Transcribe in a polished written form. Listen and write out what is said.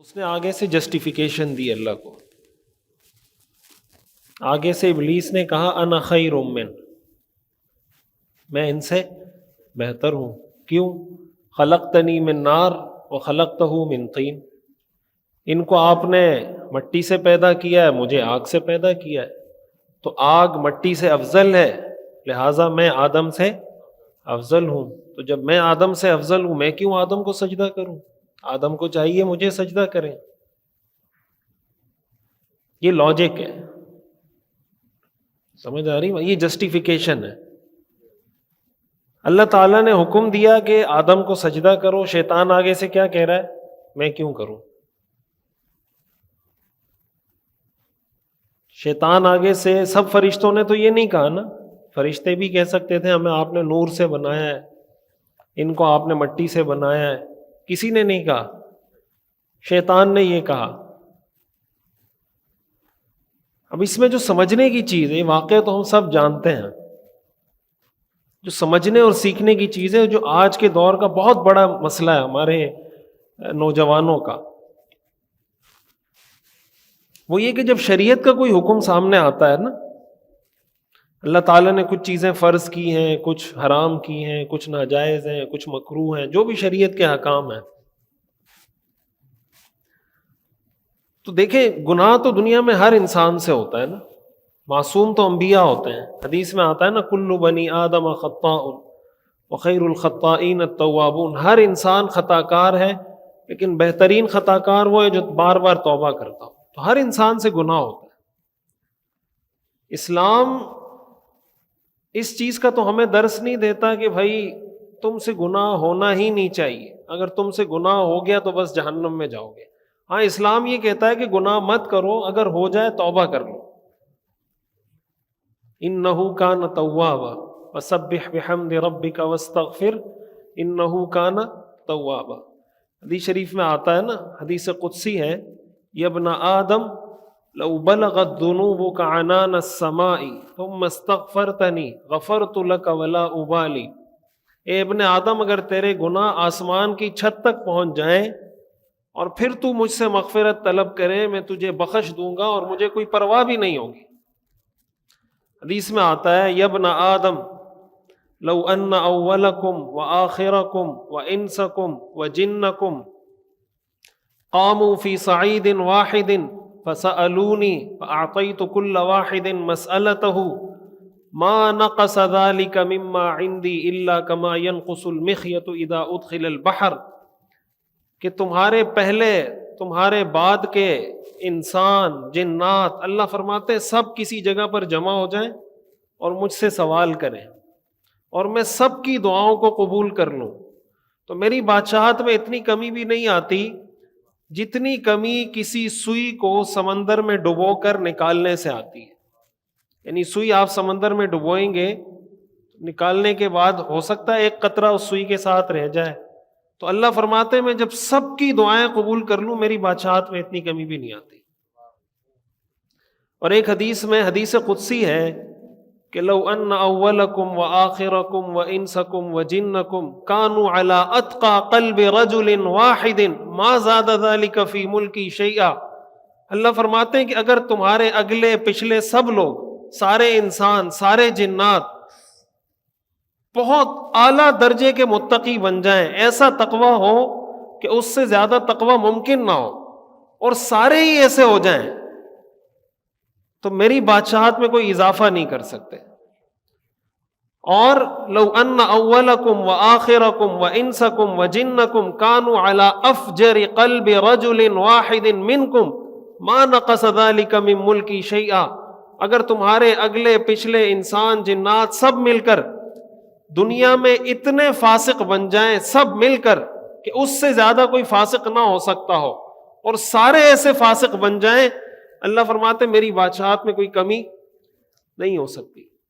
اس نے آگے سے جسٹیفیکیشن دی اللہ کو. آگے سے ابلیس نے کہا انا خیر من، میں ان سے بہتر ہوں. کیوں؟ خلقتنی من نار وخلقتہ من طین، ان کو آپ نے مٹی سے پیدا کیا ہے، مجھے آگ سے پیدا کیا ہے، تو آگ مٹی سے افضل ہے، لہٰذا میں آدم سے افضل ہوں. تو جب میں آدم سے افضل ہوں، میں کیوں آدم کو سجدہ کروں؟ آدم کو چاہیے مجھے سجدہ کریں. یہ لاجک ہے، سمجھ آ رہی؟ یہ جسٹیفیکیشن ہے. اللہ تعالیٰ نے حکم دیا کہ آدم کو سجدہ کرو، شیطان آگے سے کیا کہہ رہا ہے؟ میں کیوں کروں؟ شیطان آگے سے، سب فرشتوں نے تو یہ نہیں کہا نا. فرشتے بھی کہہ سکتے تھے ہمیں آپ نے نور سے بنایا ہے، ان کو آپ نے مٹی سے بنایا ہے. کسی نے نہیں کہا، شیطان نے یہ کہا. اب اس میں جو سمجھنے کی چیز ہے، واقعہ تو ہم سب جانتے ہیں، جو سمجھنے اور سیکھنے کی چیز ہے، جو آج کے دور کا بہت بڑا مسئلہ ہے ہمارے نوجوانوں کا، وہ یہ کہ جب شریعت کا کوئی حکم سامنے آتا ہے نا، اللہ تعالیٰ نے کچھ چیزیں فرض کی ہیں، کچھ حرام کی ہیں، کچھ ناجائز ہیں، کچھ مکروہ ہیں، جو بھی شریعت کے احکام ہیں، تو دیکھیں گناہ تو دنیا میں ہر انسان سے ہوتا ہے نا. معصوم تو انبیاء ہوتے ہیں. حدیث میں آتا ہے نا کل بنی آدم خطاء وخیر الخطائین التوابون، ہر انسان خطا کار ہے لیکن بہترین خطا کار وہ ہے جو بار بار توبہ کرتا ہو. تو ہر انسان سے گناہ ہوتا ہے. اسلام اس چیز کا تو ہمیں درس نہیں دیتا کہ بھائی تم سے گناہ ہونا ہی نہیں چاہیے، اگر تم سے گناہ ہو گیا تو بس جہنم میں جاؤ گے. ہاں اسلام یہ کہتا ہے کہ گناہ مت کرو، اگر ہو جائے توبہ کر لو. انہ کان توابا فسبح بحمد ربک واستغفر انہ کان توابا. حدیث شریف میں آتا ہے نا، حدیث قدسی ہے، یا ابن آدم لو بلغت ذنوبک عنان السماء ثم استغفرتنی غفرت لک ولا ابالی. اے ابن آدم، اگر تیرے گناہ آسمان کی چھت تک پہنچ جائیں اور پھر تو مجھ سے مغفرت طلب کرے، میں تجھے بخش دوں گا اور مجھے کوئی پرواہ بھی نہیں ہوگی. حدیث میں آتا ہے یا ابن آدم لو ان اولکم وآخرکم وانسکم وجنکم قاموا فی صعید واحد فسألونی فأعطیت کل واحد مسألته ما نقص ذلك مما عندي الا كما ينقص المخيط اذا ادخل البحر، کہ تمہارے پہلے تمہارے بعد کے انسان جنات، اللہ فرماتے ہیں سب کسی جگہ پر جمع ہو جائیں اور مجھ سے سوال کریں اور میں سب کی دعاؤں کو قبول کر لوں، تو میری بادشاہت میں اتنی کمی بھی نہیں آتی جتنی کمی کسی سوئی کو سمندر میں ڈبو کر نکالنے سے آتی ہے. یعنی سوئی آپ سمندر میں ڈبوئیں گے، نکالنے کے بعد ہو سکتا ہے ایک قطرہ اس سوئی کے ساتھ رہ جائے. تو اللہ فرماتے ہیں میں جب سب کی دعائیں قبول کر لوں، میری بادشاہت میں اتنی کمی بھی نہیں آتی. اور ایک حدیث میں، حدیث قدسی ہے کہ لو ان اولکم وآخرکم وانسکم وجنکم کانوا علی اتقى قلب رجل واحد ما زاد ذلك فی ملکی شیئا. اللہ فرماتے ہیں کہ اگر تمہارے اگلے پچھلے سب لوگ، سارے انسان، سارے جنات بہت اعلیٰ درجے کے متقی بن جائیں، ایسا تقوی ہو کہ اس سے زیادہ تقوی ممکن نہ ہو، اور سارے ہی ایسے ہو جائیں، تو میری بادشاہت میں کوئی اضافہ نہیں کر سکتے. اور لو ان اولکم وآخرکم وانسکم وجنکم کانوا علی افجر قلب رجل واحد منکم ما نقص ذلك من ملکی شیئا. اگر تمہارے اگلے پچھلے انسان جنات سب مل کر دنیا میں اتنے فاسق بن جائیں، سب مل کر، کہ اس سے زیادہ کوئی فاسق نہ ہو سکتا ہو، اور سارے ایسے فاسق بن جائیں، اللہ فرماتے میری بادشاہت میں کوئی کمی نہیں ہو سکتی.